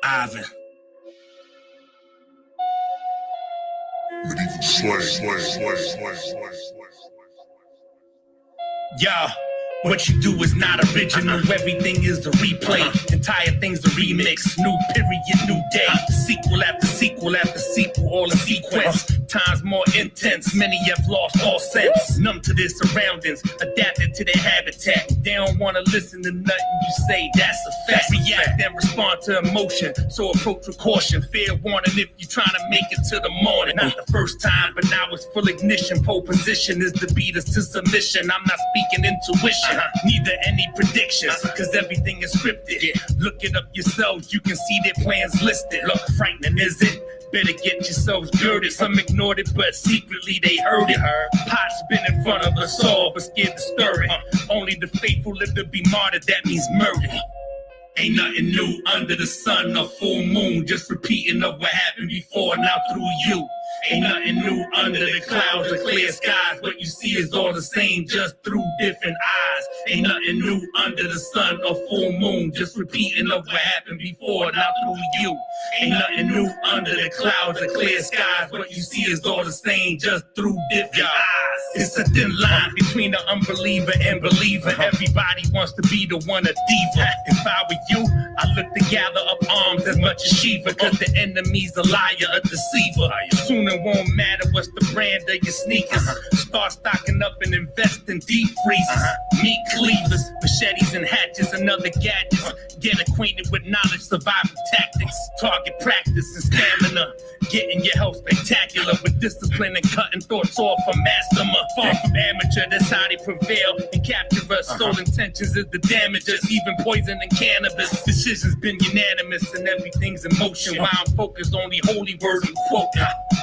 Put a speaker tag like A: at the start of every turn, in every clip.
A: Ivan. Yo, what you do is not original, everything is the replay. Entire thing's a remix, new period, new day. Sequel after sequel after sequel, all in sequence. Times more intense, many have lost all sense. Numb to their surroundings, adapted to their habitat. They don't want to listen to nothing you say, that's a fact. React and respond to emotion, so approach with caution. Fair warning if you're trying to make it to the morning. Not the first time, but now it's full ignition. Pole position is to beat us to submission. I'm not speaking intuition, neither any predictions, cause everything is scripted. Look it up yourselves, you can see their plans listed. Look, frightening is it? Better get yourselves girded. Some ignored it, but secretly they heard it. Pot's been in front of us all, but scared to stir it. Only the faithful live to be martyred, that means murder. Ain't nothing new under the sun, a full moon, just repeating of what happened before, now through you. Ain't nothing new under the clouds or clear skies. What you see is all the same, just through different eyes. Ain't nothing new under the sun or full moon, just repeating of what happened before, now through you. Ain't nothing new under the clouds or clear skies. What you see is all the same, just through different eyes. It's a thin line between the unbeliever and believer. Everybody wants to be the one, a diva. If I were you, I'd look to gather up arms as much as Shiva, cause the enemy's a liar, a deceiver. Soon it won't matter what's the brand of your sneakers. Start stocking up and invest in deep freezers. Meat cleavers, machetes and hatchets and other gadgets. Get acquainted with knowledge, survival tactics. Target practice and stamina. Getting your health spectacular with discipline and cutting thoughts off from master. Far from amateur, that's how they prevail and capture us. Sole intentions is the damage us, even poison and cannabis. Decisions been unanimous and everything's in motion. While I'm focused on the holy word and quote.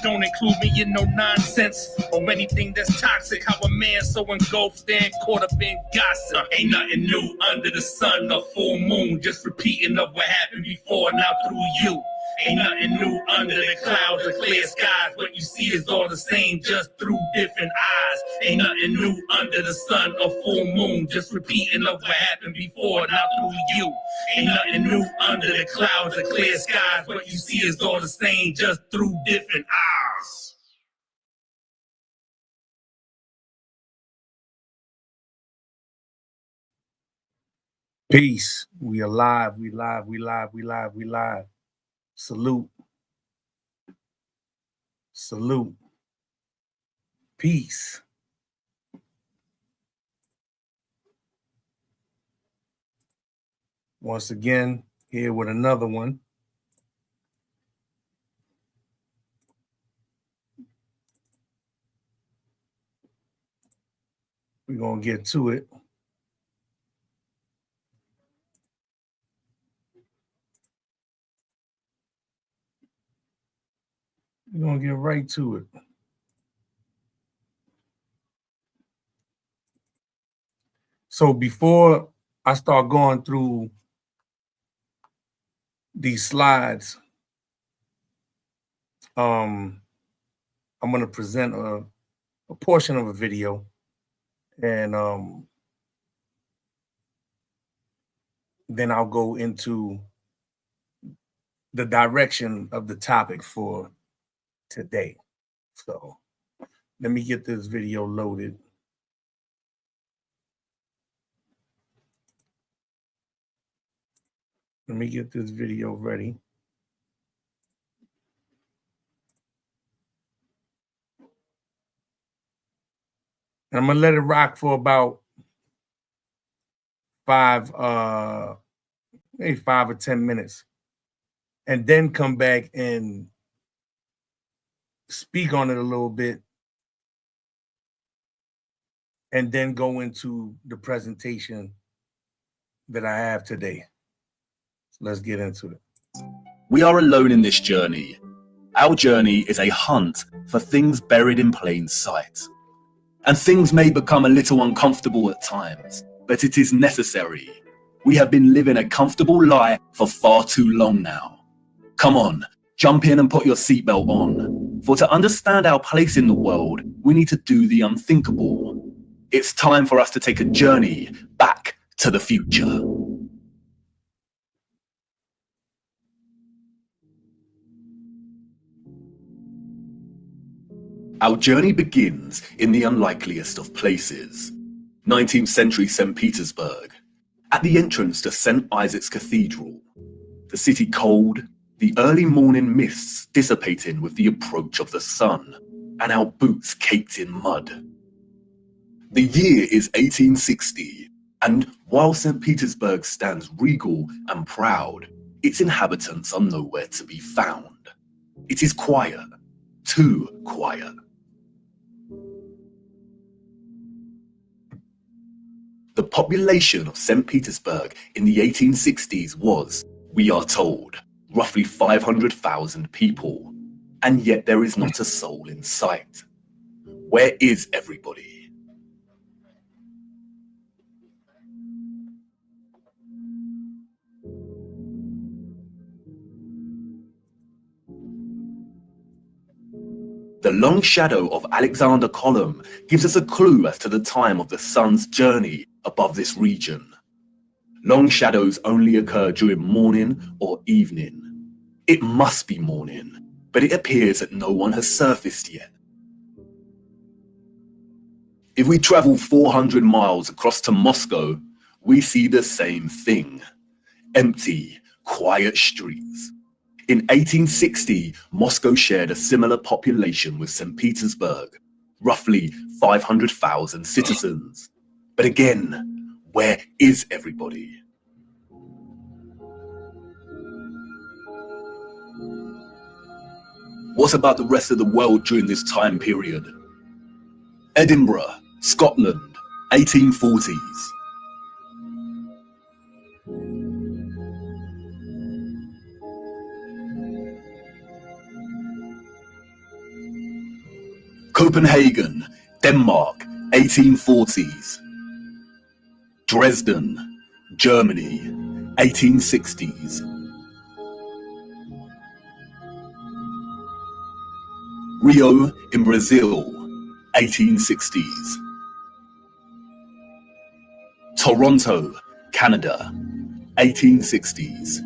A: Don't include me in no nonsense or anything that's toxic. How a man so engulfed and caught up in gossip. Ain't nothing new under the sun or full moon, just repeating of what happened before, now through you. Ain't nothing new under the clouds or clear skies. What you see is all the same, just through different eyes. Ain't nothing new under the sun or full moon, just repeating of what happened before, now through you. Ain't nothing new under the clouds or clear skies. What you see is all the same, just through different eyes.
B: Peace. We alive. We live. We live. We live. We live. Salute. Salute. Peace. Once again, here with another one. We're going to get to it. We're going to get right to it. So before I start going through these slides, I'm going to present a portion of a video, and then I'll go into the direction of the topic for today. So let me get this video loaded. Let me get this video ready. And I'm gonna let it rock for about maybe 5 or 10 minutes, and then come back and speak on it a little bit, and then go into the presentation that I have today. So let's get into it.
C: We are alone in this journey. Our journey is a hunt for things buried in plain sight. And things may become a little uncomfortable at times, but it is necessary. We have been living a comfortable lie for far too long now. Come on, jump in and put your seatbelt on. For to understand our place in the world, we need to do the unthinkable. It's time for us to take a journey back to the future. Our journey begins in the unlikeliest of places, 19th century St. Petersburg, at the entrance to St. Isaac's Cathedral. The city cold, the early morning mists dissipating with the approach of the sun, and our boots caked in mud. The year is 1860, and while St. Petersburg stands regal and proud, its inhabitants are nowhere to be found. It is quiet, too quiet. The population of St. Petersburg in the 1860s was, we are told, roughly 500,000 people, and yet there is not a soul in sight. Where is everybody? The long shadow of Alexander Column gives us a clue as to the time of the sun's journey above this region. Long shadows only occur during morning or evening. It must be morning, but it appears that no one has surfaced yet. If we travel 400 miles across to Moscow, we see the same thing. Empty, quiet streets. In 1860, Moscow shared a similar population with St. Petersburg, roughly 500,000 citizens. But again, where is everybody? What about the rest of the world during this time period? Edinburgh, Scotland, 1840s. Copenhagen, Denmark, 1840s. Dresden, Germany, 1860s. Rio in Brazil, 1860s. Toronto, Canada, 1860s.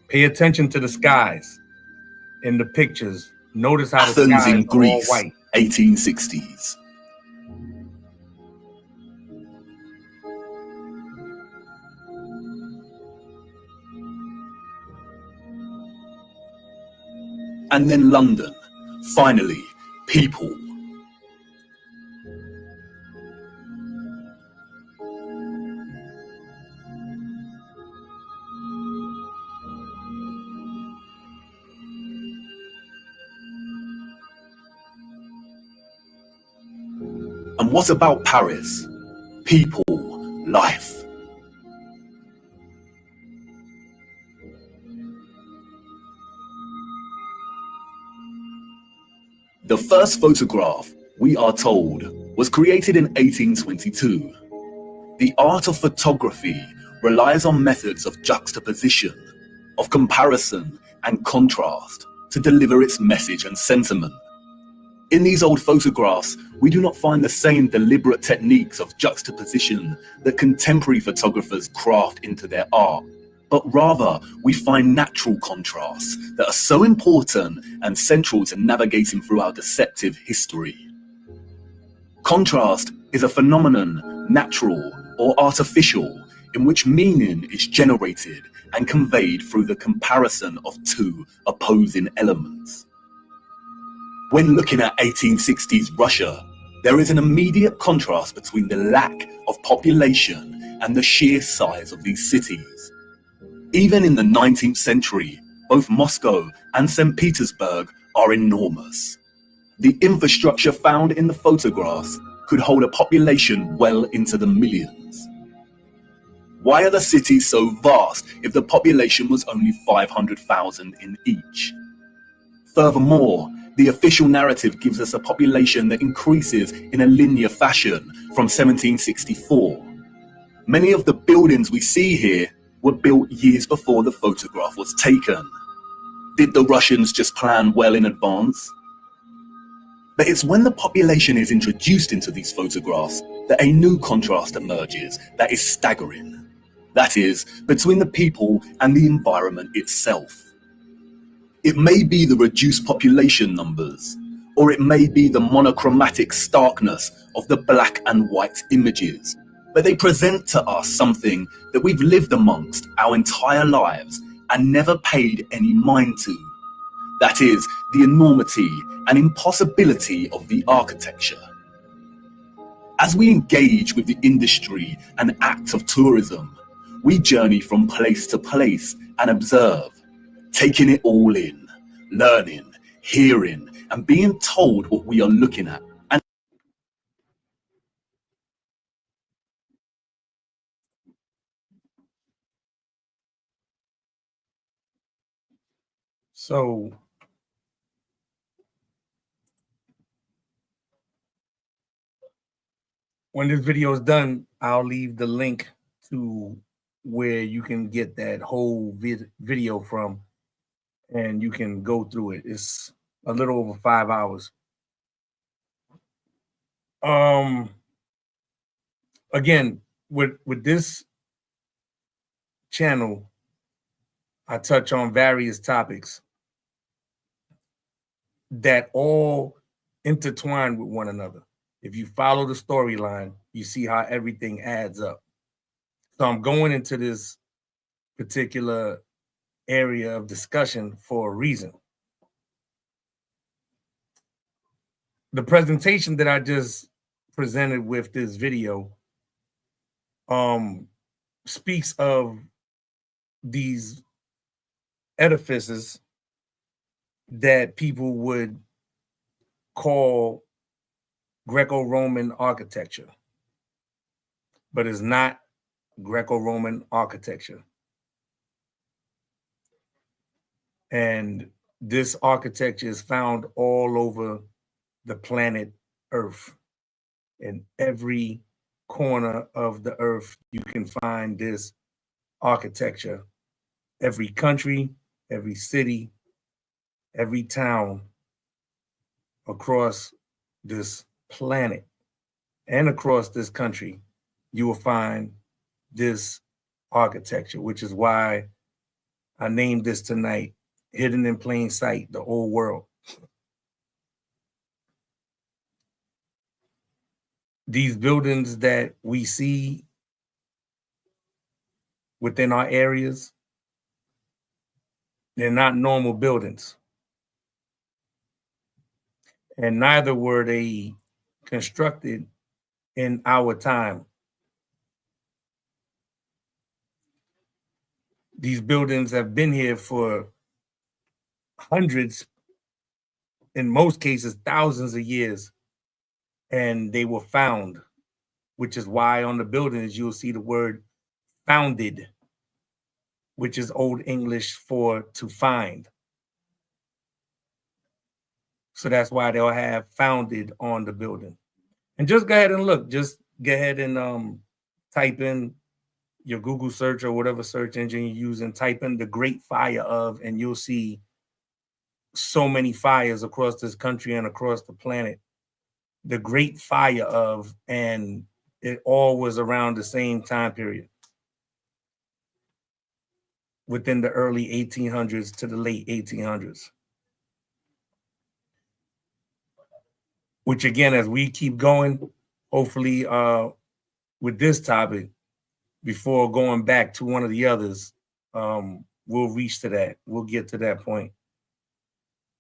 B: Pay attention to the skies in the pictures. Notice how the
C: Athens
B: skies
C: in
B: are
C: Greece,
B: all white.
C: 1860s. And then London, finally, people. And what about Paris? People, life. The first photograph, we are told, was created in 1822. The art of photography relies on methods of juxtaposition, of comparison and contrast to deliver its message and sentiment. In these old photographs, we do not find the same deliberate techniques of juxtaposition that contemporary photographers craft into their art, but rather we find natural contrasts that are so important and central to navigating through our deceptive history. Contrast is a phenomenon, natural or artificial, in which meaning is generated and conveyed through the comparison of two opposing elements. When looking at 1860s Russia, there is an immediate contrast between the lack of population and the sheer size of these cities. Even in the 19th century, both Moscow and St. Petersburg are enormous. The infrastructure found in the photographs could hold a population well into the millions. Why are the cities so vast if the population was only 500,000 in each? Furthermore, the official narrative gives us a population that increases in a linear fashion from 1764. Many of the buildings we see here were built years before the photograph was taken. Did the Russians just plan well in advance? But it's when the population is introduced into these photographs that a new contrast emerges that is staggering. That is, between the people and the environment itself. It may be the reduced population numbers, or it may be the monochromatic starkness of the black and white images, but they present to us something that we've lived amongst our entire lives and never paid any mind to. That is, the enormity and impossibility of the architecture. As we engage with the industry and act of tourism, we journey from place to place and observe, taking it all in, learning, hearing, and being told what we are looking at. And
B: So when this video is done, I'll leave the link to where you can get that whole video from, and you can go through it. It's a little over 5 hours. Again, with this channel, I touch on various topics that all intertwine with one another. If you follow the storyline, you see how everything adds up. So I'm going into this particular area of discussion for a reason. The presentation that I just presented with this video speaks of these edifices that people would call Greco-Roman architecture, but it's not Greco-Roman architecture. And this architecture is found all over the planet Earth. In every corner of the earth, you can find this architecture. Every country, every city, every town across this planet and across this country, you will find this architecture, which is why I named this tonight, Hidden in Plain Sight, the Old World. These buildings that we see within our areas, they're not normal buildings. And neither were they constructed in our time. These buildings have been here for hundreds, in most cases, thousands of years, and they were found, which is why on the buildings you'll see the word founded, which is Old English for to find. So that's why they'll have founded on the building. And just go ahead and look, just go ahead and type in your Google search or whatever search engine you use and type in the Great Fire of, and you'll see so many fires across this country and across the planet. The Great Fire of, and it all was around the same time period, within the early 1800s to the late 1800s. Which again, as we keep going, hopefully with this topic, before going back to one of the others, we'll reach to that. We'll get to that point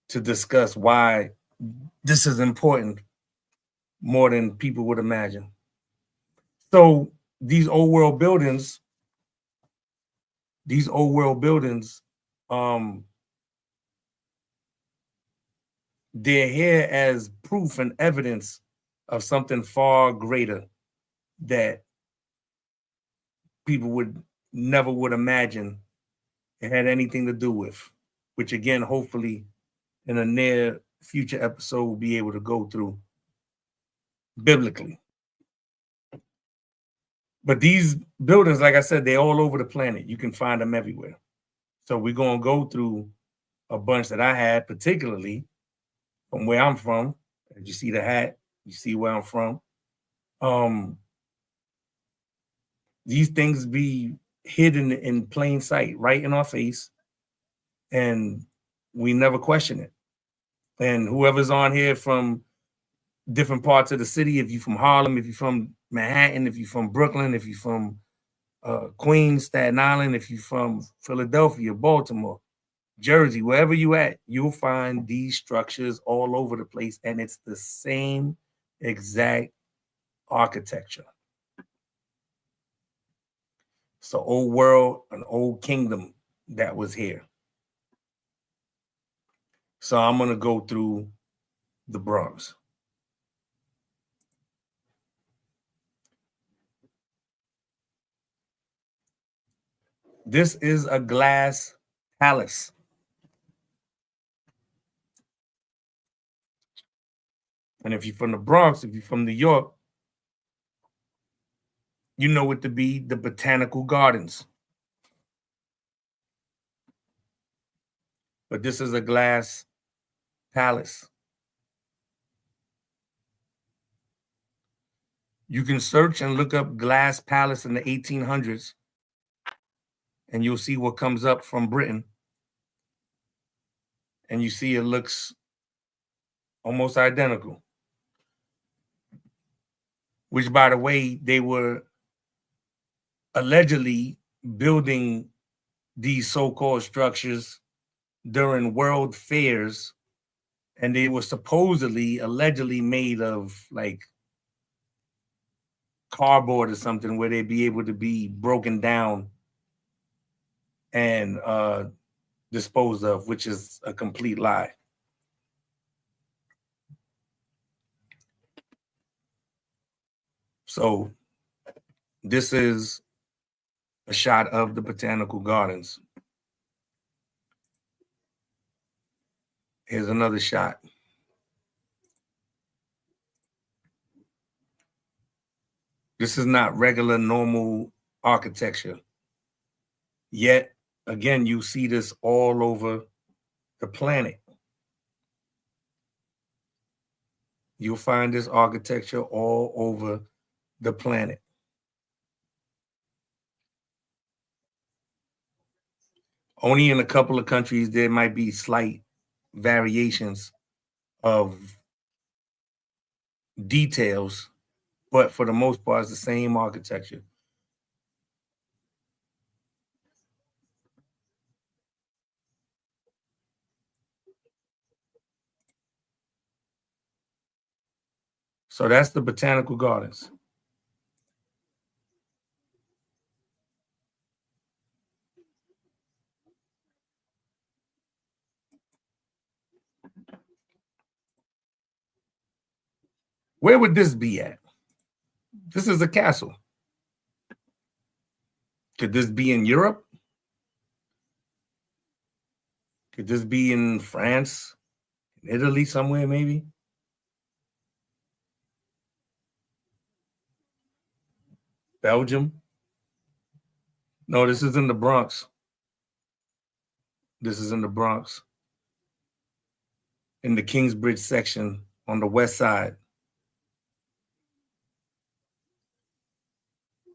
B: to discuss why this is important more than people would imagine. So these old world buildings, they're here as proof and evidence of something far greater that people would never imagine it had anything to do with, which again, hopefully in a near future episode, we'll be able to go through biblically. But these buildings, like I said, they're all over the planet. You can find them everywhere. So we're going to go through a bunch that I had, particularly from where I'm from. As you see the hat, you see where I'm from. These things be hidden in plain sight, right in our face. And we never question it. And whoever's on here from different parts of the city, if you're from Harlem, if you're from Manhattan, if you're from Brooklyn, if you're from Queens, Staten Island, if you're from Philadelphia, Baltimore, Jersey, wherever you at, you'll find these structures all over the place, and it's the same exact architecture. It's an old world, an old kingdom that was here. So I'm going to go through the Bronx. This is a glass palace. And if you're from the Bronx, if you're from New York, you know it to be the Botanical Gardens. But this is a glass palace. You can search and look up glass palace in the 1800s, and you'll see what comes up from Britain. And you see it looks almost identical. Which, by the way, they were allegedly building these so-called structures during world fairs, and they were supposedly, allegedly made of like cardboard or something, where they'd be able to be broken down and disposed of, which is a complete lie. So this is a shot of the Botanical Gardens. Here's another shot. This is not regular, normal architecture. Yet, again, you see this all over the planet. You'll find this architecture all over the planet. Only in a couple of countries there might be slight variations of details, but for the most part, it's the same architecture. So that's the Botanical Gardens. Where would this be at? This is a castle. Could this be in Europe? Could this be in France, Italy, somewhere maybe? Belgium? No, this is in the Bronx. This is in the Bronx. In the Kingsbridge section on the west side.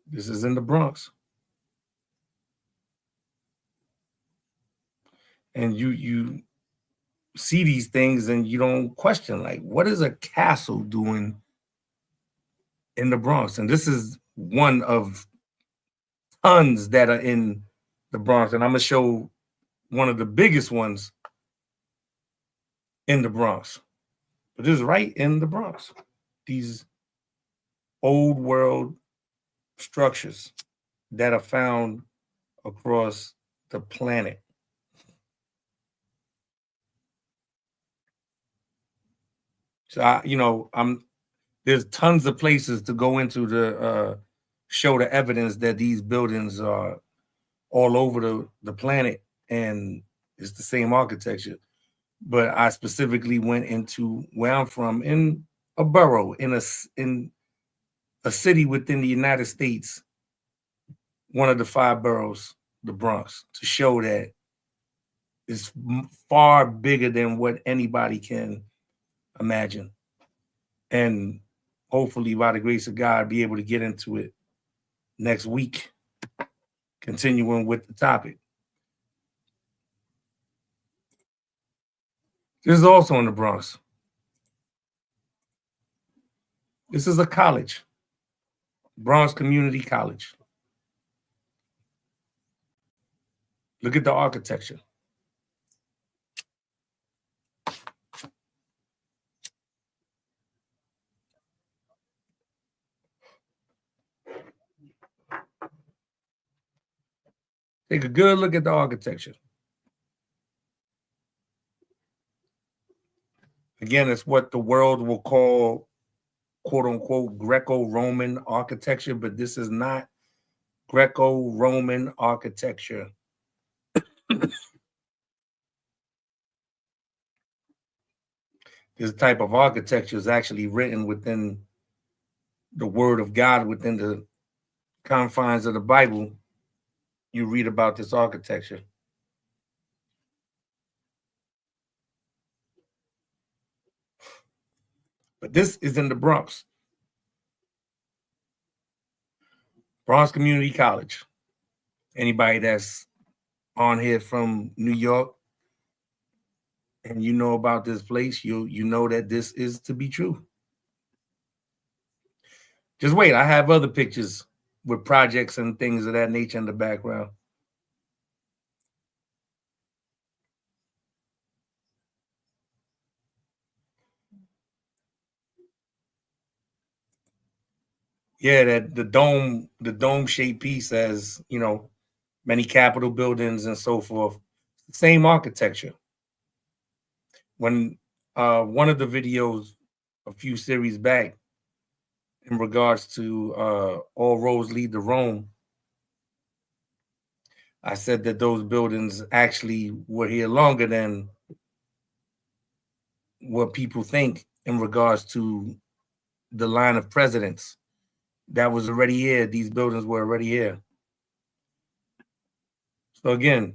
B: This is in the Bronx. And you see these things and you don't question, like, what is a castle doing in the Bronx? And this is one of tons that are in the Bronx. And I'm going to show one of the biggest ones in the Bronx. But this is right in the Bronx. These old world structures that are found across the planet. So there's tons of places to go into to show the evidence that these buildings are all over the planet and it's the same architecture. But I specifically went into where I'm from, in a borough, in a city within the United States, one of the 5 boroughs, the Bronx, to show that it's far bigger than what anybody can imagine. And hopefully, by the grace of God, be able to get into it next week, continuing with the topic. This is also in the Bronx. This is a college, Bronx Community College. Look at the architecture. Take a good look at the architecture. Again, it's what the world will call, quote unquote, Greco-Roman architecture, but this is not Greco-Roman architecture. This type of architecture is actually written within the Word of God, within the confines of the Bible. You read about this architecture. But this is in the Bronx. Bronx Community College. Anybody that's on here from New York and you know about this place, you know that this is to be true. Just wait, I have other pictures with projects and things of that nature in the background. Yeah, that the dome shaped piece has, you know, many Capitol buildings and so forth. Same architecture. When one of the videos a few series back in regards to all roads lead to Rome, I said that those buildings actually were here longer than what people think in regards to the line of presidents that was already here. These buildings were already here. So again,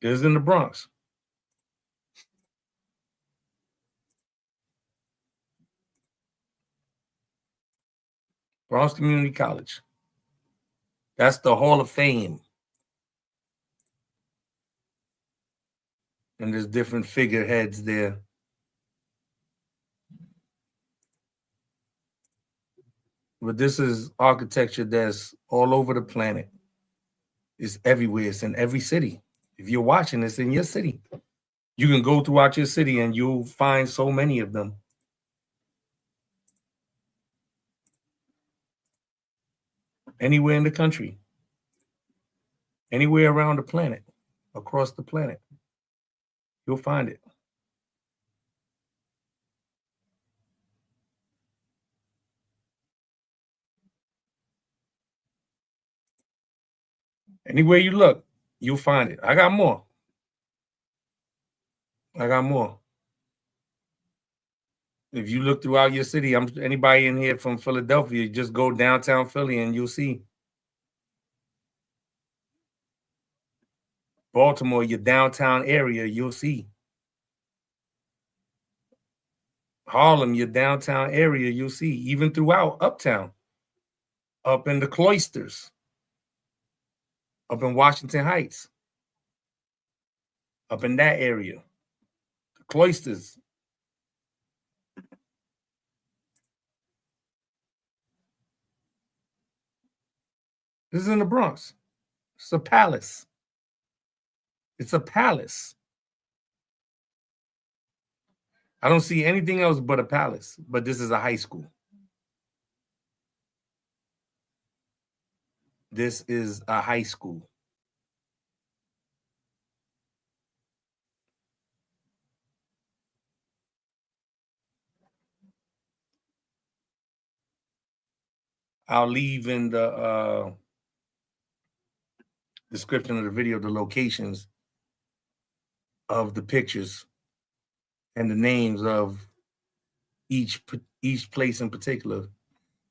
B: it is in the Bronx. Bronx Community College. That's the Hall of Fame. And there's different figureheads there. But this is architecture that's all over the planet. It's everywhere. It's in every city. If you're watching, it's in your city. You can go throughout your city and you'll find so many of them. Anywhere in the country. Anywhere around the planet. Across the planet. You'll find it. Anywhere you look, you'll find it. I got more. I got more. If you look throughout your city, anybody in here from Philadelphia, just go downtown Philly and you'll see. Baltimore, your downtown area, you'll see. Harlem, your downtown area, you'll see. Even throughout Uptown, up in the Cloisters, up in Washington Heights, up in that area, the Cloisters. This is in the Bronx. It's a palace. It's a palace. I don't see anything else but a palace, but this is a high school. This is a high school. I'll leave in the description of the video the locations of the pictures and the names of each place in particular.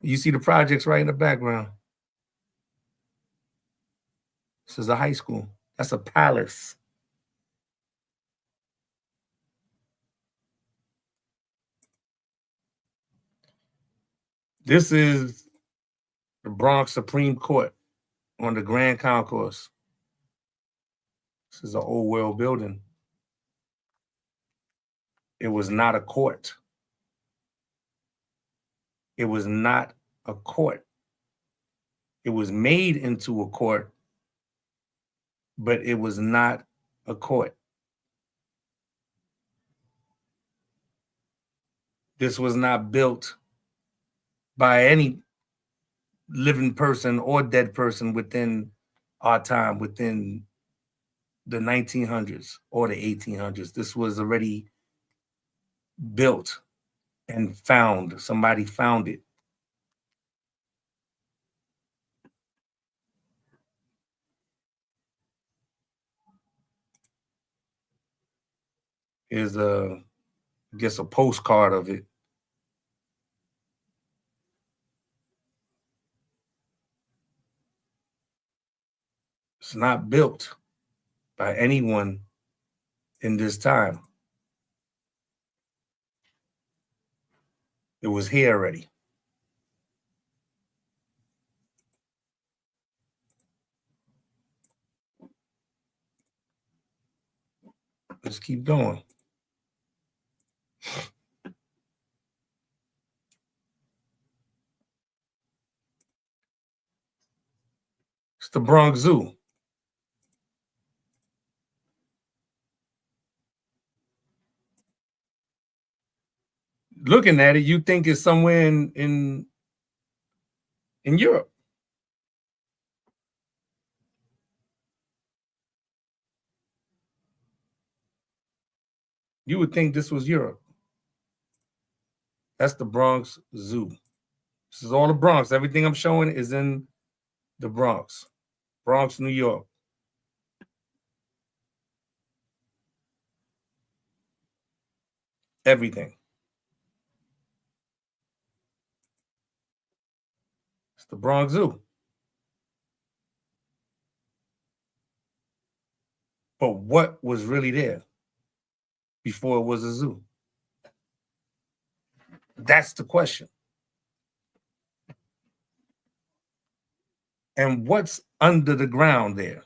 B: You see the projects right in the background. This is a high school. That's a palace. This is the Bronx Supreme Court on the Grand Concourse. This is an old world building. It was not a court. It was not a court. It was made into a court, but it was not a court. This was not built by any living person or dead person within our time, within the 1900s or the 1800s. This was already built and found. Somebody found it. Here's I guess a postcard of it. It's not built by anyone in this time. It was here already. Let's keep going. It's the Bronx Zoo. Looking at it, you think it's somewhere in Europe. You would think this was Europe. That's the Bronx Zoo. This is all the Bronx. Everything I'm showing is in the Bronx. Bronx, New York. Everything. It's the Bronx Zoo. But what was really there before it was a zoo? That's the question. And what's under the ground there?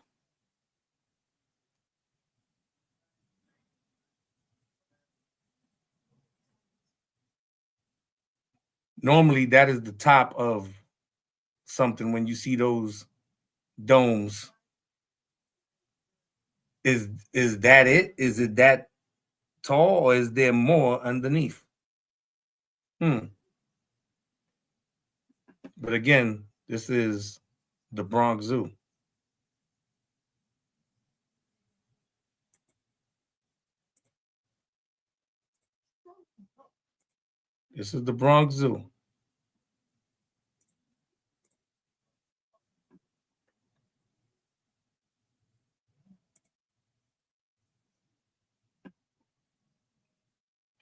B: Normally, that is the top of something when you see those domes. Is that it? Is it that tall, or is there more underneath? But again, this is the Bronx Zoo. This is the Bronx Zoo.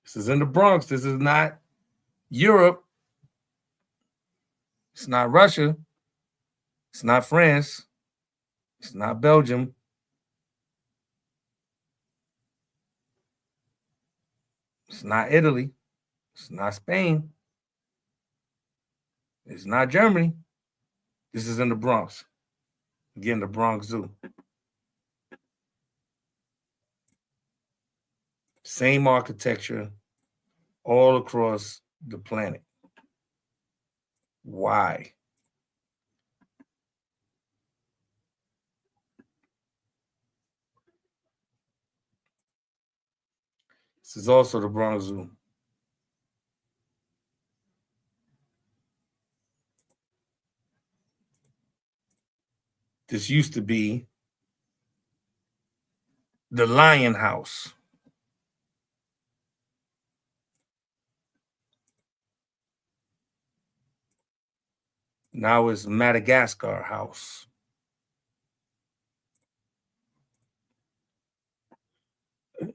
B: This is in the Bronx. This is not Europe. It's not Russia. It's not France. It's not Belgium. It's not Italy. It's not Spain. It's not Germany. This is in the Bronx. Again, the Bronx Zoo. Same architecture all across the planet. Why? This is also the Bronx Zoo. This used to be the Lion House. Now it's Madagascar House.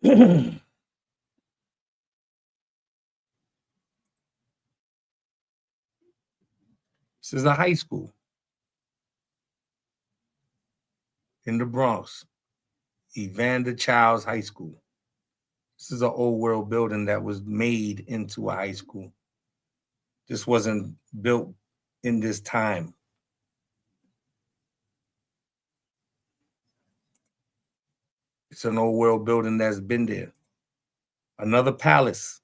B: This is a high school in the Bronx, Evander Childs High School. This is an old world building that was made into a high school. This wasn't built in this time. It's an old world building that's been there. Another palace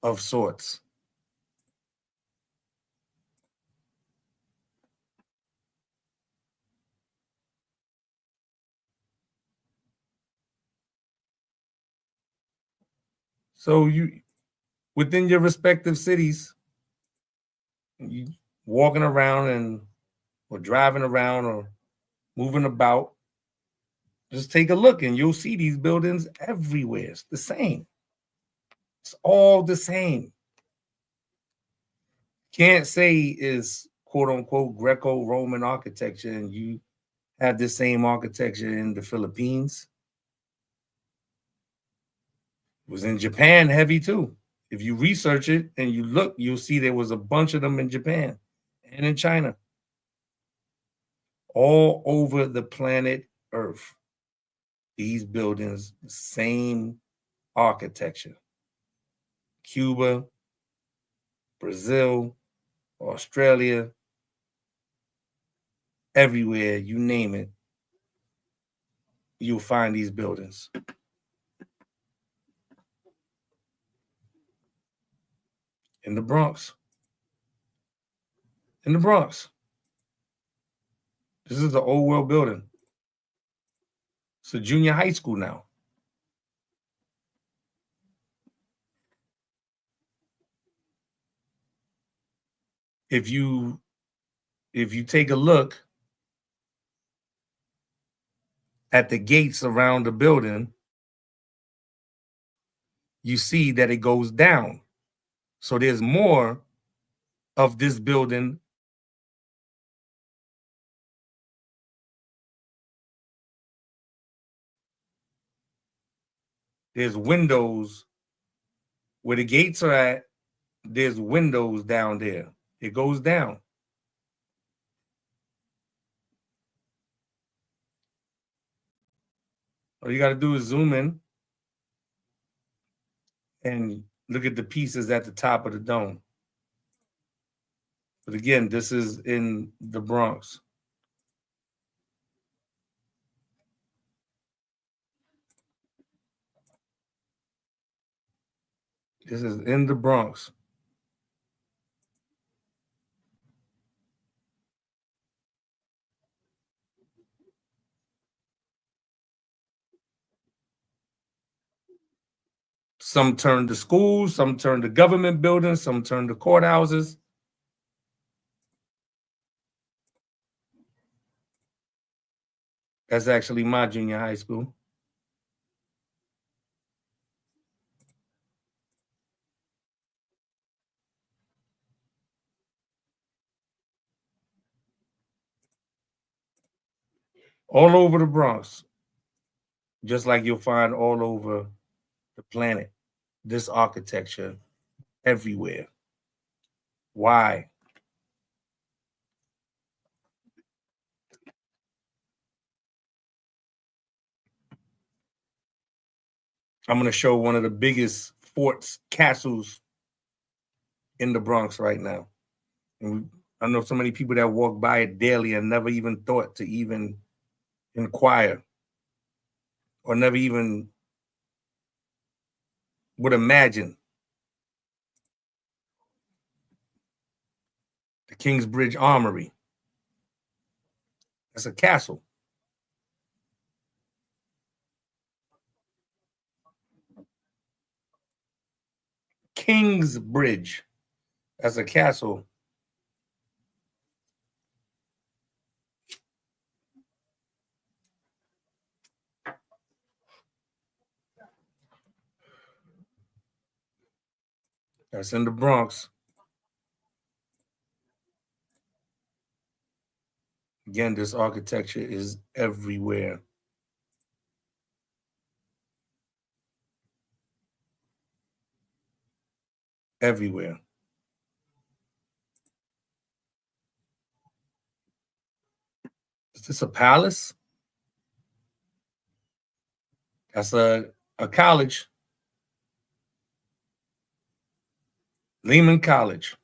B: of sorts. So you, within your respective cities, you walking around and or driving around or moving about, just take a look and you'll see these buildings everywhere. It's the same. It's all the same. Can't say is quote unquote Greco-Roman architecture and you have the same architecture in the Philippines. It was in Japan heavy too. If you research it and you look, you'll see there was a bunch of them in Japan and in China. All over the planet Earth. These buildings, same architecture. Cuba, Brazil, Australia, everywhere, you name it, you'll find these buildings. In the Bronx. In the Bronx. This is an old world building. It's a junior high school now. If you take a look at the gates around the building, you see that it goes down. So there's more of this building. There's windows where the gates are at. There's windows down there. It goes down. All you got to do is zoom in and look at the pieces at the top of the dome. But again, this is in the Bronx. This is in the Bronx. Some turned to schools, some turned to government buildings, some turned to courthouses. That's actually my junior high school. All over the Bronx, just like you'll find all over the planet, this architecture everywhere. Why? I'm going to show one of the biggest forts, castles in the Bronx right now. And I know so many people that walk by it daily and never even thought to even inquire or never even would imagine. The Kingsbridge Armory. That's a castle. Kingsbridge. That's a castle. That's in the Bronx. Again, this architecture is everywhere. Everywhere. Is this a palace? That's a college. Lehman College.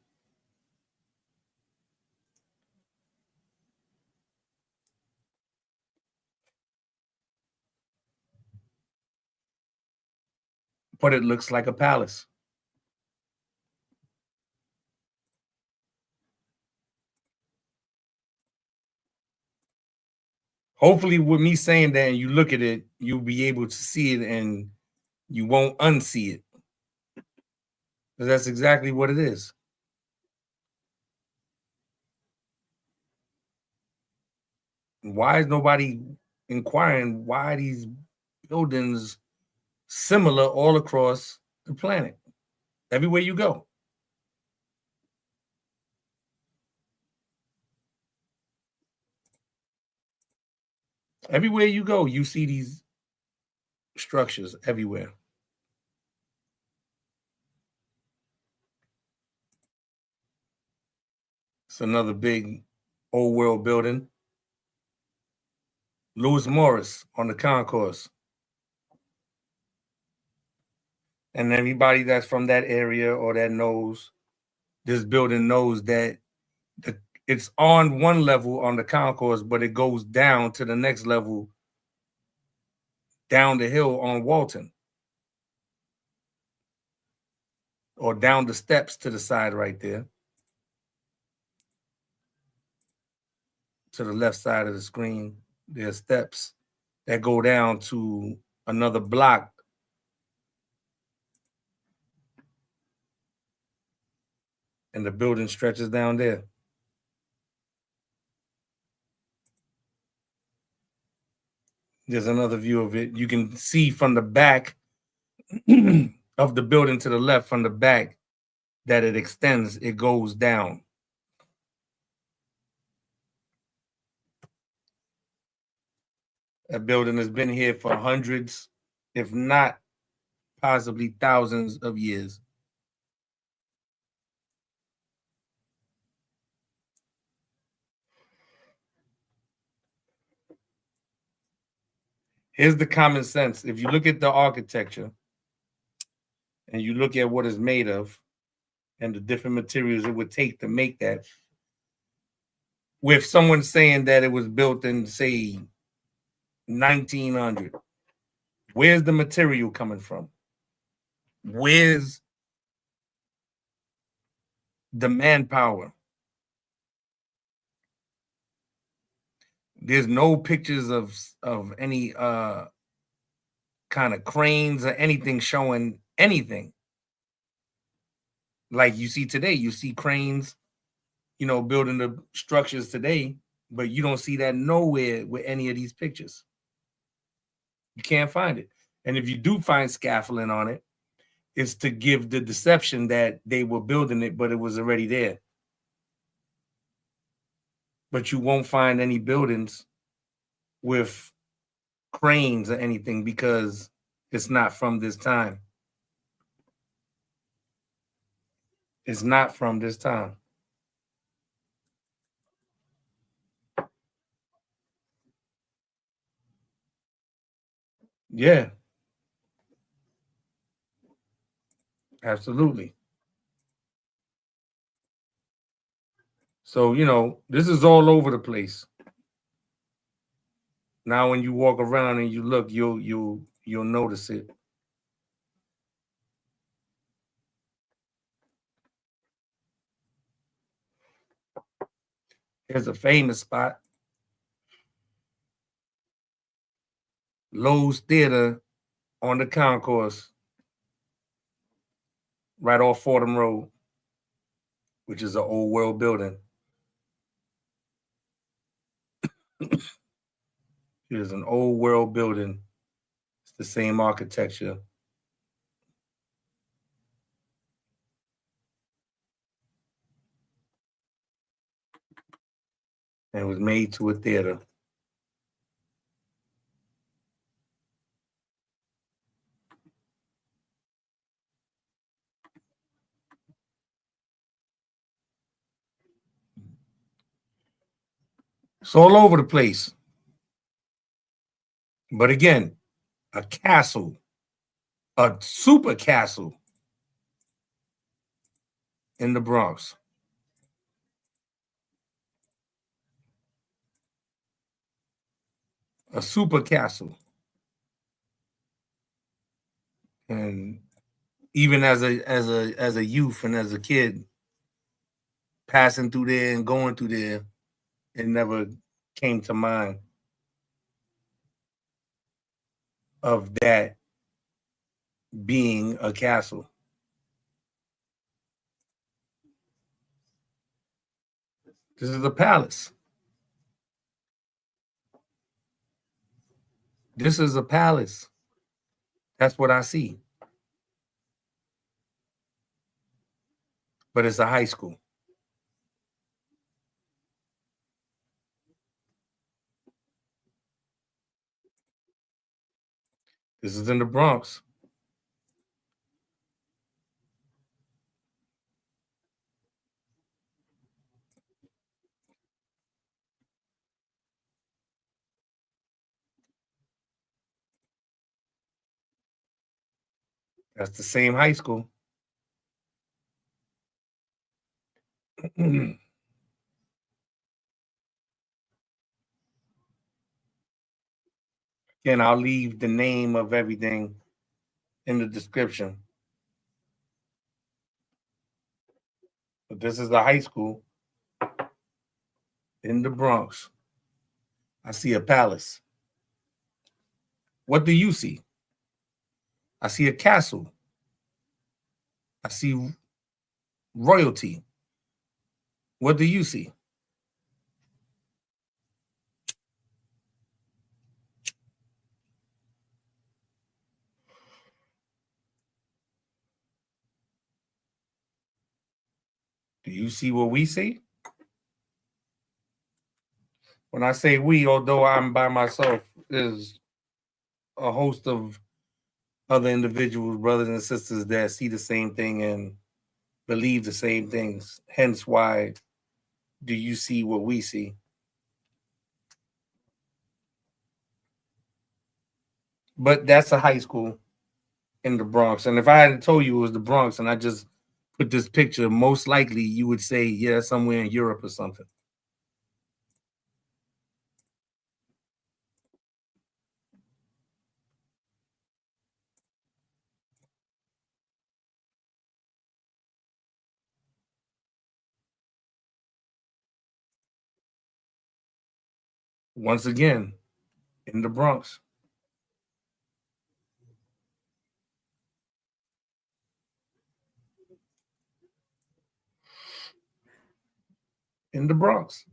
B: but it looks like a palace. Hopefully, with me saying that and you look at it, you'll be able to see it and you won't unsee it. Because that's exactly what it is. Why is nobody inquiring why these buildings similar all across the planet? Everywhere you go. Everywhere you go, you see these structures everywhere. It's another big old world building. Lewis Morris on the concourse. And everybody that's from that area or that knows this building knows that it's on one level on the concourse, but it goes down to the next level down the hill on Walton. Or down the steps to the side right there. To the left side of the screen, there's steps that go down to another block. And the building stretches down there. There's another view of it. You can see from the back of the building to the left, from the back, that it extends, it goes down. That building has been here for hundreds, if not possibly thousands of years. Here's the common sense. If you look at the architecture and you look at what it's made of and the different materials it would take to make that, with someone saying that it was built in, say, 1900, where's the material coming from? Where's the manpower? There's no pictures of any kind of cranes or anything showing anything. Like you see today, you see cranes, building the structures today, but you don't see that nowhere with any of these pictures. You can't find it. And if you do find scaffolding on it, it's to give the deception that they were building it, but it was already there. But you won't find any buildings with cranes or anything because it's not from this time. It's not from this time. Yeah. Absolutely. So, this is all over the place. Now, when you walk around and you look, you'll notice it. Here's a famous spot. Lowe's Theater on the concourse, right off Fordham Road, which is an old world building. It is an old world building. It's the same architecture. And it was made to a theater. It's all over the place. But again, a castle, a super castle in the Bronx. A super castle. And even as a youth and as a kid, passing through there and going through there, it never came to mind of that being a castle. This is a palace. This is a palace. That's what I see. But it's a high school. This is in the Bronx. That's the same high school. Again, I'll leave the name of everything in the description. But this is a high school in the Bronx. I see a palace. What do you see? I see a castle. I see royalty. What do you see? Do you see what we see? When I say we, although I'm by myself, there's a host of other individuals, brothers and sisters that see the same thing and believe the same things. Hence why do you see what we see? But that's a high school in the Bronx. And if I had told you it was the Bronx and I just put this picture, most likely you would say, yeah, somewhere in Europe or something. Once again, in the Bronx. In the Bronx.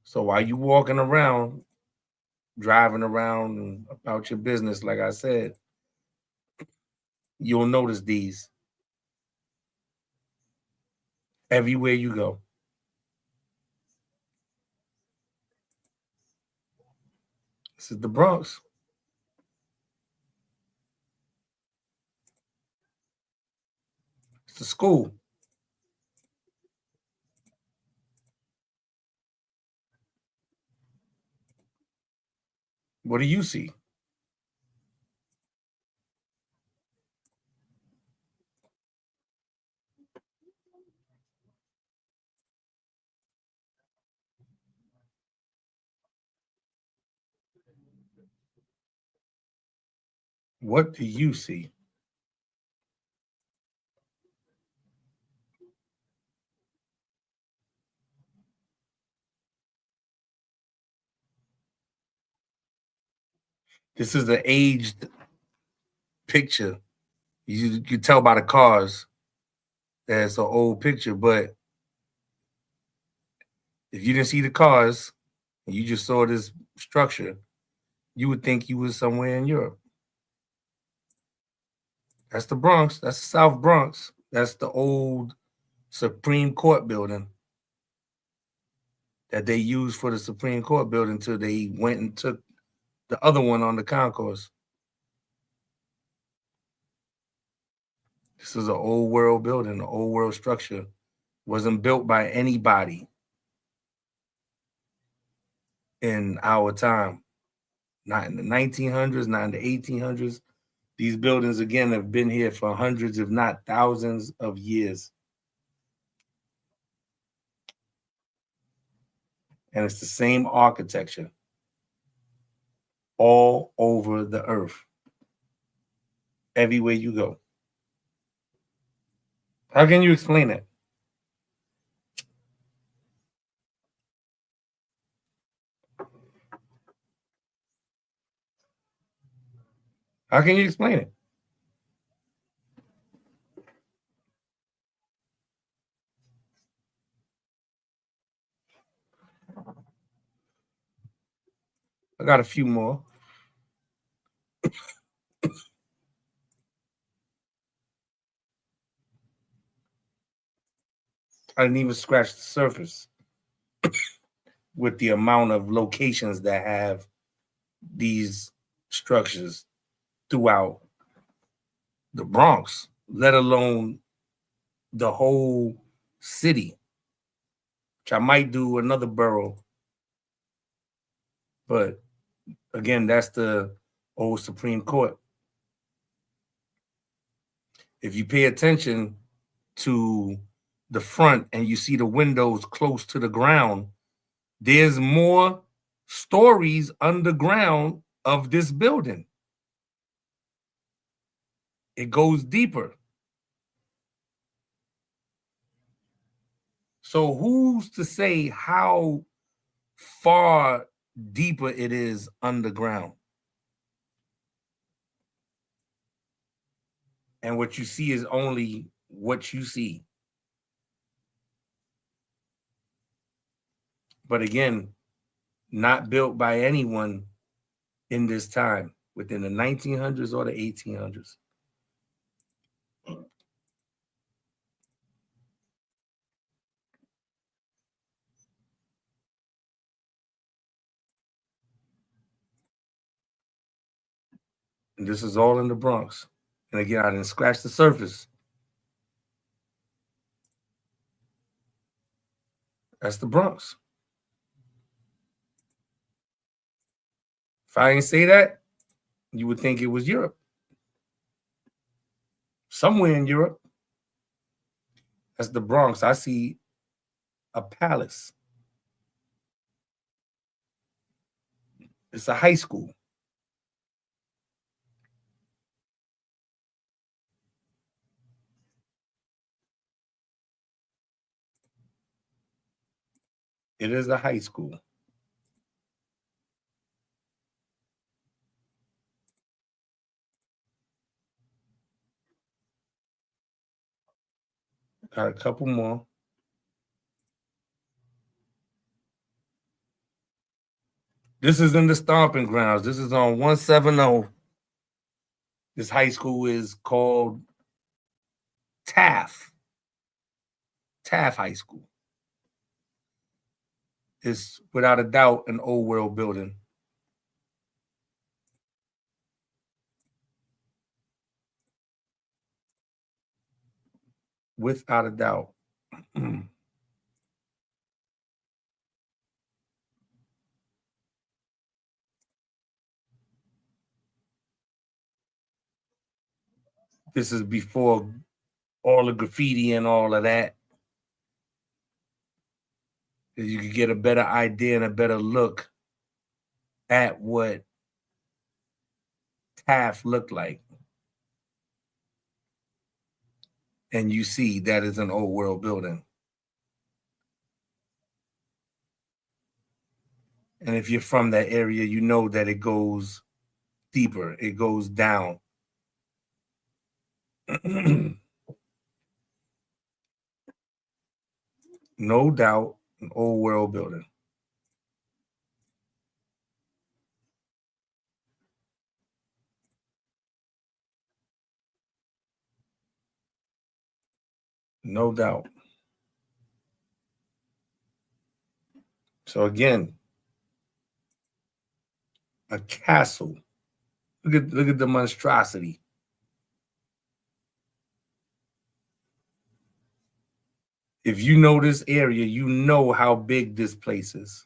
B: So while you walking around, driving around and about your business, like I said, you'll notice these everywhere you go. This is the Bronx. It's a school. What do you see? What do you see? This is the aged picture. You can tell by the cars that it's an old picture, but if you didn't see the cars and you just saw this structure, you would think you was somewhere in Europe. That's the Bronx. That's the South Bronx. That's the old Supreme Court building that they used for the Supreme Court building until they went and took the other one on the concourse. This is an old world building, an old world structure. Wasn't built by anybody in our time. Not in the 1900s, not in the 1800s, These buildings, again, have been here for hundreds, if not thousands of years. And it's the same architecture all over the earth, everywhere you go. How can you explain it? How can you explain it? I got a few more. I didn't even scratch the surface with the amount of locations that have these structures throughout the Bronx, let alone the whole city, which I might do another borough. But again, that's the old Supreme Court. If you pay attention to the front and you see the windows close to the ground, there's more stories underground of this building. It goes deeper. So who's to say how far deeper it is underground? And what you see is only what you see. But again, not built by anyone in this time, within the 1900s or the 1800s. And this is all in the Bronx. And again, I didn't scratch the surface. That's the Bronx. If I didn't say that, you would think it was Europe. Somewhere in Europe. That's the Bronx. I see a palace. It's a high school. It is a high school. Got a couple more. This is in the stomping grounds. This is on 170. This high school is called Taft High School. It's without a doubt an old world building. Without a doubt. This is before all the graffiti and all of that. You could get a better idea and a better look at what Taft looked like. And you see that is an old world building. And if you're from that area, you know that it goes deeper. It goes down. No doubt, an old world building. No doubt. So again, a castle. Look at the monstrosity. If you know this area, you know how big this place is.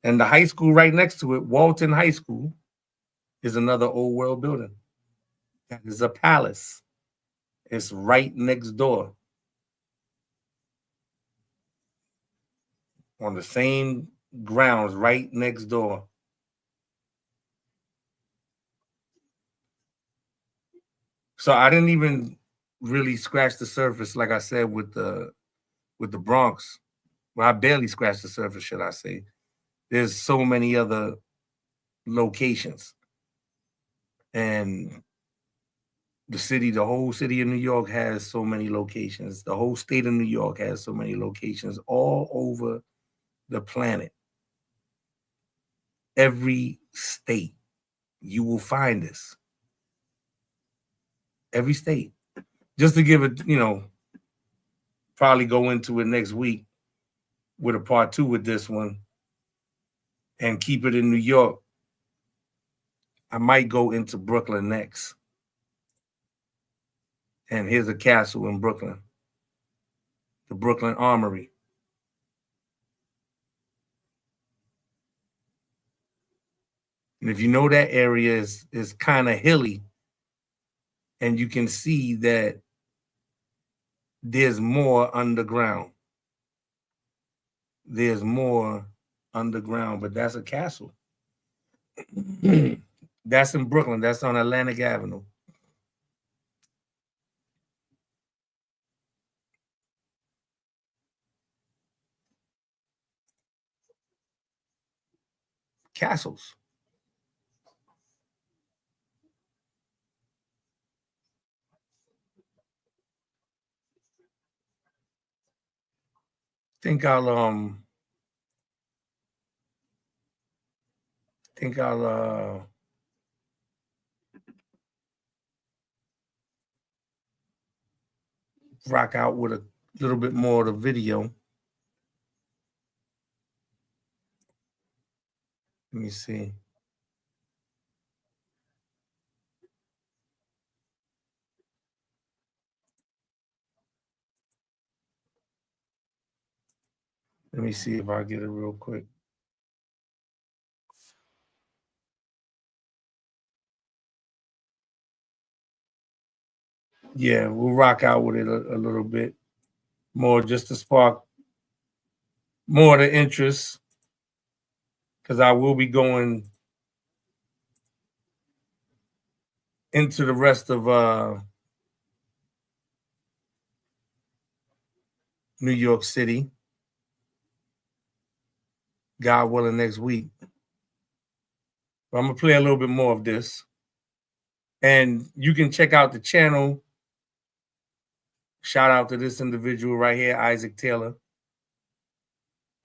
B: And the high school right next to it, Walton High School, is another old world building. That is a palace. It's right next door. On the same grounds, right next door. So I didn't even really scratch the surface, like I said, with the Bronx. Well, I barely scratched the surface, should I say. There's so many other locations. And the whole city of New York has so many locations. The whole state of New York has so many locations all over the planet. Every state, you will find this. Every state. Just to give it, probably go into it next week with a part 2 with this one and keep it in New York. I might go into Brooklyn next. And here's a castle in Brooklyn, the Brooklyn Armory. And if you know that area is kind of hilly, and you can see that there's more underground. There's more underground, but that's a castle. That's in Brooklyn. That's on Atlantic Avenue. Castles. Think I'll rock out with a little bit more of the video. Let me see. Let me see if I get it real quick. Yeah, we'll rock out with it a little bit more just to spark more of the interest, because I will be going into the rest of New York City, God willing, next week. But I'm gonna play a little bit more of this, and you can check out the channel. Shout out to this individual right here, Isaac Taylor.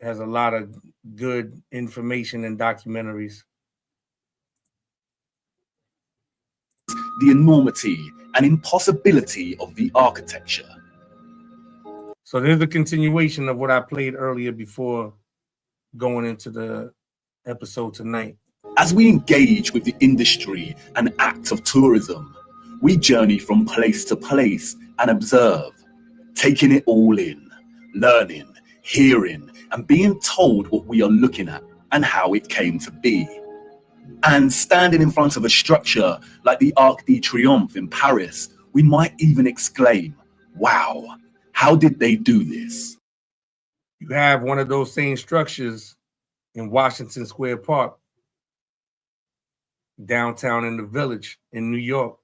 B: Has a lot of good information and documentaries.
C: The enormity and impossibility of the architecture.
B: So there's a continuation of what I played earlier before going into the episode tonight.
C: As we engage with the industry and act of tourism, we journey from place to place and observe, taking it all in, learning, hearing, and being told what we are looking at and how it came to be. And standing in front of a structure like the Arc de Triomphe in Paris, we might even exclaim, wow, how did they do this?
B: You have one of those same structures in Washington Square Park, downtown in the Village in New York,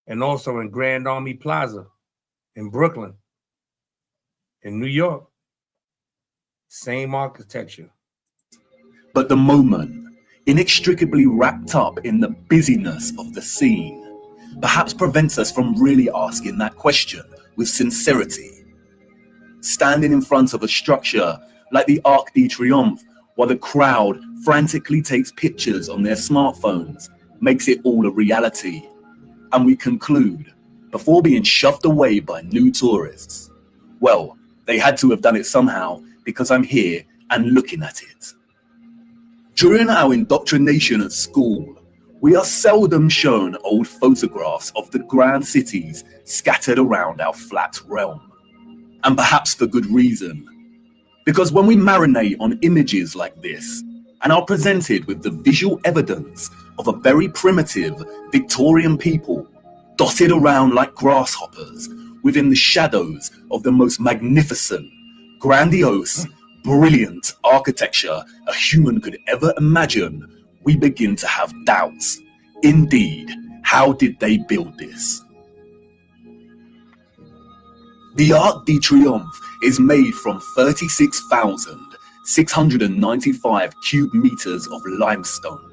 B: and also in Grand Army Plaza in Brooklyn, in New York. Same architecture.
C: But the moment, inextricably wrapped up in the busyness of the scene, perhaps prevents us from really asking that question with sincerity. Standing in front of a structure like the Arc de Triomphe while the crowd frantically takes pictures on their smartphones makes it all a reality. And we conclude, before being shoved away by new tourists, well, they had to have done it somehow because I'm here and looking at it. During our indoctrination at school, we are seldom shown old photographs of the grand cities scattered around our flat realm. And perhaps for good reason. Because when we marinate on images like this, and are presented with the visual evidence of a very primitive Victorian people dotted around like grasshoppers within the shadows of the most magnificent, grandiose, brilliant architecture a human could ever imagine, we begin to have doubts. Indeed, how did they build this? The Arc de Triomphe is made from 36,695 cubic meters of limestone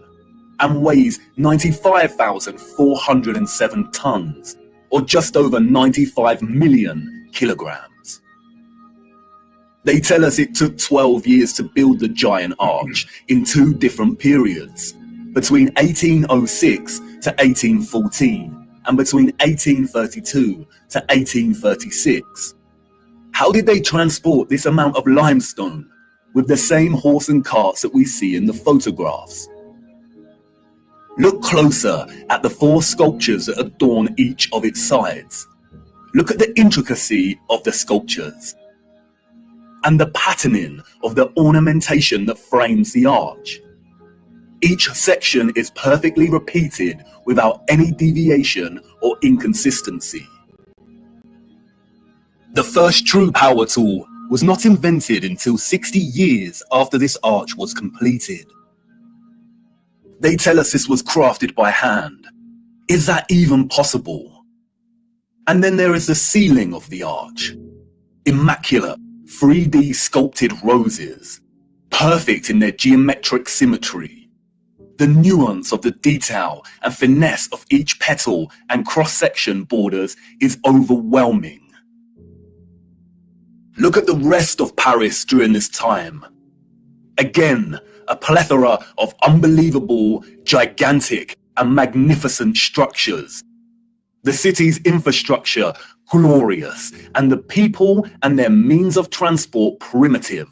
C: and weighs 95,407 tons, or just over 95 million kilograms. They tell us it took 12 years to build the giant arch in 2 different periods, between 1806 to 1814 and between 1832 to 1836. How did they transport this amount of limestone with the same horse and carts that we see in the photographs? Look closer at the 4 sculptures that adorn each of its sides. Look at the intricacy of the sculptures and the patterning of the ornamentation that frames the arch. Each section is perfectly repeated without any deviation or inconsistency. The first true power tool was not invented until 60 years after this arch was completed. They tell us this was crafted by hand. Is that even possible? And then there is the ceiling of the arch. Immaculate, 3D sculpted roses, perfect in their geometric symmetry. The nuance of the detail and finesse of each petal and cross-section borders is overwhelming. Look at the rest of Paris during this time. Again, a plethora of unbelievable, gigantic, and magnificent structures. The city's infrastructure glorious, and the people and their means of transport primitive,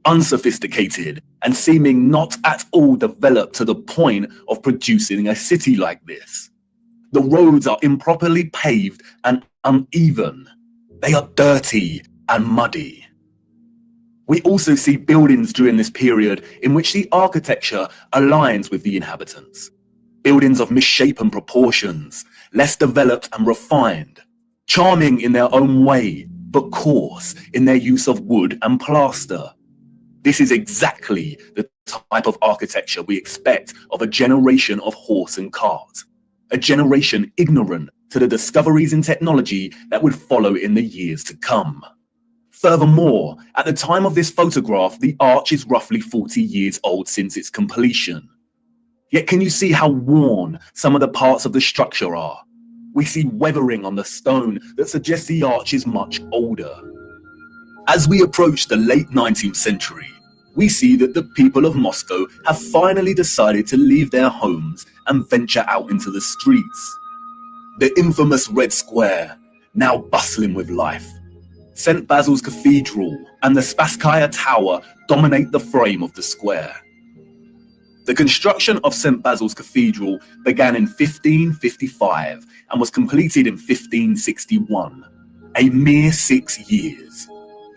C: unsophisticated, and seeming not at all developed to the point of producing a city like this. The roads are improperly paved and uneven. They are dirty and muddy. We also see buildings during this period in which the architecture aligns with the inhabitants. Buildings of misshapen proportions, less developed and refined, charming in their own way, but coarse in their use of wood and plaster. This is exactly the type of architecture we expect of a generation of horse and cart, a generation ignorant to the discoveries in technology that would follow in the years to come. Furthermore, at the time of this photograph, the arch is roughly 40 years old since its completion. Yet can you see how worn some of the parts of the structure are? We see weathering on the stone that suggests the arch is much older. As we approach the late 19th century, we see that the people of Moscow have finally decided to leave their homes and venture out into the streets. The infamous Red Square, now bustling with life. St. Basil's Cathedral and the Spasskaya Tower dominate the frame of the square. The construction of St. Basil's Cathedral began in 1555 and was completed in 1561, a mere 6 years.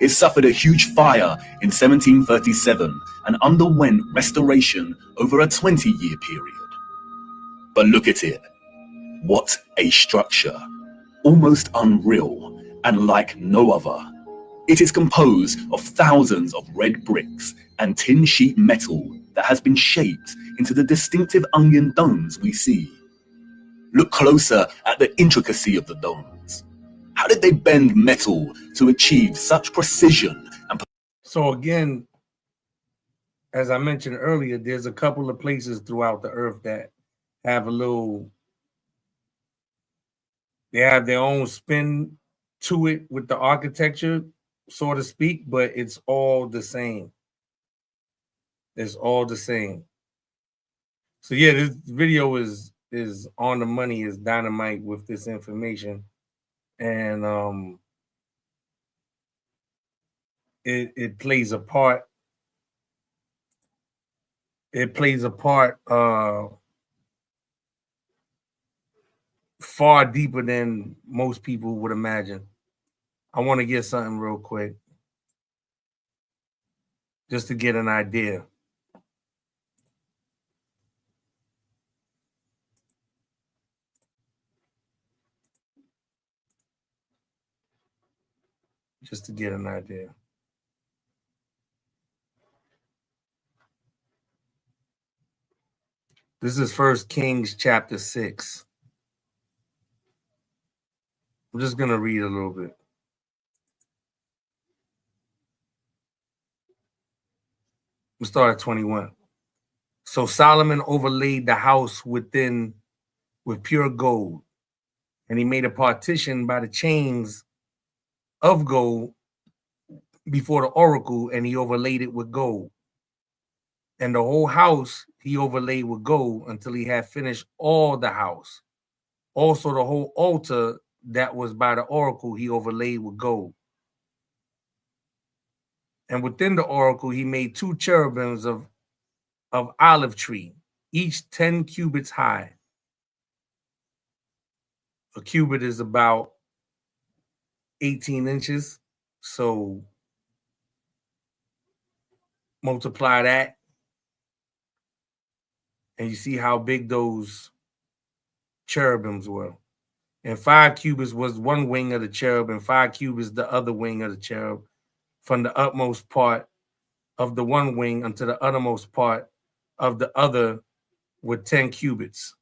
C: It suffered a huge fire in 1737 and underwent restoration over a 20-year period. But look at it. What a structure. Almost unreal and like no other. It is composed of thousands of red bricks and tin sheet metal that has been shaped into the distinctive onion domes we see. Look closer at the intricacy of the domes. How did they bend metal to achieve such precision?
B: So again, as I mentioned earlier, there's a couple of places throughout the earth that have they have their own spin to it with the architecture, so to speak, but it's all the same. It's all the same. So yeah, this video is on the money, is dynamite with this information. And it plays a part. It plays a part far deeper than most people would imagine. I want to get something real quick, just to get an idea. just to get an idea. This is 1 Kings chapter 6. I'm just going to read a little bit. We'll start at 21. So Solomon overlaid the house within with pure gold, and he made a partition by the chains of gold before the oracle, and he overlaid it with gold. And the whole house he overlaid with gold until he had finished all the house. Also the whole altar that was by the oracle he overlaid with gold. And within the oracle he made 2 cherubims of olive tree, each 10 cubits high. A cubit is about 18 inches. So multiply that, and you see how big those cherubims were. And 5 cubits was one wing of the cherub, and 5 cubits the other wing of the cherub, from the utmost part of the one wing unto the uttermost part of the other, with 10 cubits.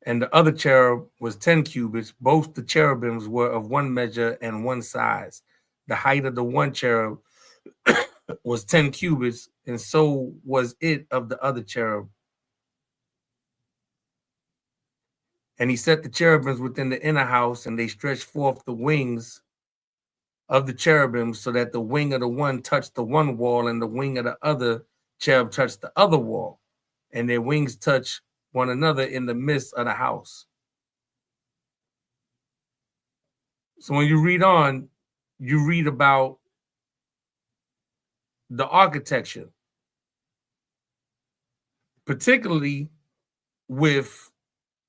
B: And the other cherub was 10 cubits. Both the cherubims were of one measure and one size. The height of the one cherub was 10 cubits, and so was it of the other cherub. And he set the cherubims within the inner house, and they stretched forth the wings of the cherubims, so that the wing of the one touched the one wall, and the wing of the other cherub touched the other wall, and their wings touched one another in the midst of the house. So when you read on, you read about the architecture, particularly with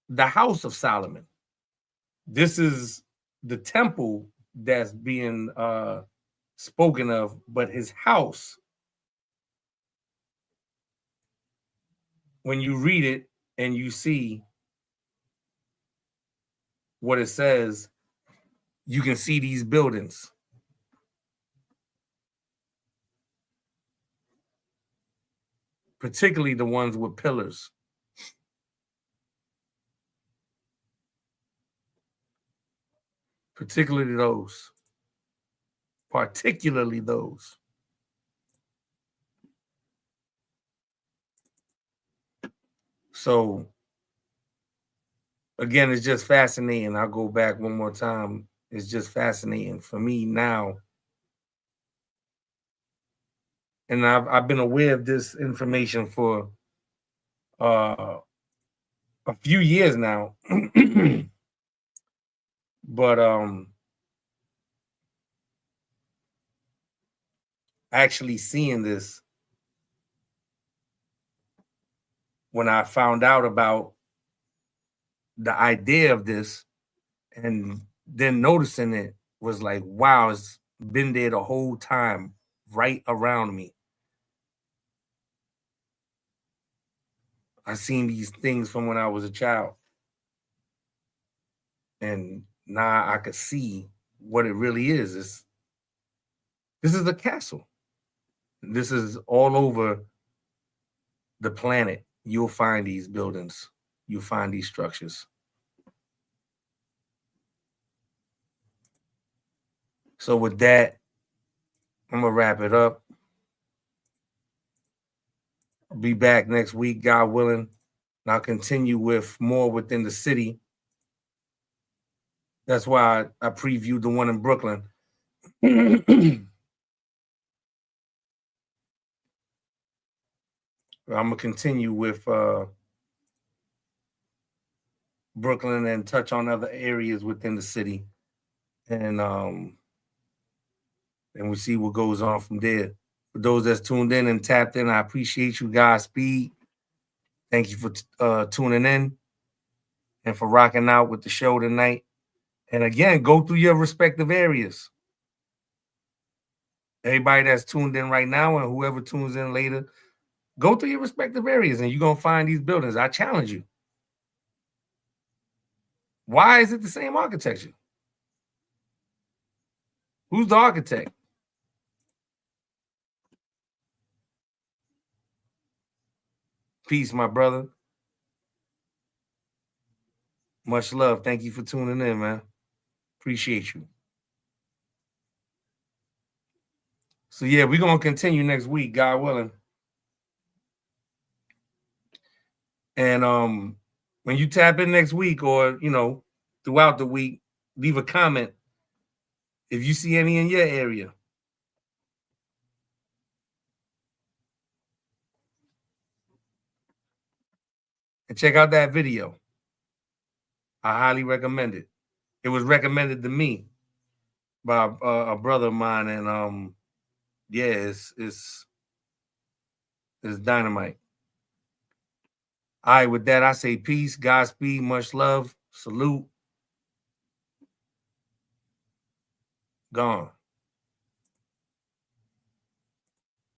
B: the house of Solomon. This is the temple that's being spoken of, but his house, when you read it and you see what it says, you can see these buildings. Particularly the ones with pillars. Particularly those. So, again, it's just fascinating. I'll go back one more time. It's just fascinating for me now. And I've been aware of this information for a few years now. But actually seeing this, when I found out about the idea of this and then noticing it, was like, wow, it's been there the whole time, right around me. I seen these things from when I was a child, and now I could see what it really is. This is a castle. This is all over the planet. You'll find these buildings. You'll find these structures. So with that, I'm going to wrap it up. I'll be back next week, God willing, and I'll continue with more within the city. That's why I previewed the one in Brooklyn. I'm going to continue with Brooklyn and touch on other areas within the city. And we'll see what goes on from there. For those that's tuned in and tapped in, I appreciate you guys. Speed. Thank you for tuning in and for rocking out with the show tonight. And again, go through your respective areas. Everybody that's tuned in right now and whoever tunes in later, go through your respective areas and you're going to find these buildings. I challenge you. Why is it the same architecture? Who's the architect? Peace, my brother. Much love. Thank you for tuning in, man. Appreciate you. So yeah, we're gonna continue next week, God willing. And when you tap in next week, or throughout the week, leave a comment if you see any in your area. And check out that video. I highly recommend it. It was recommended to me by a brother of mine, and yeah, it's dynamite. All right, with that, I say peace, Godspeed, much love, salute. Gone.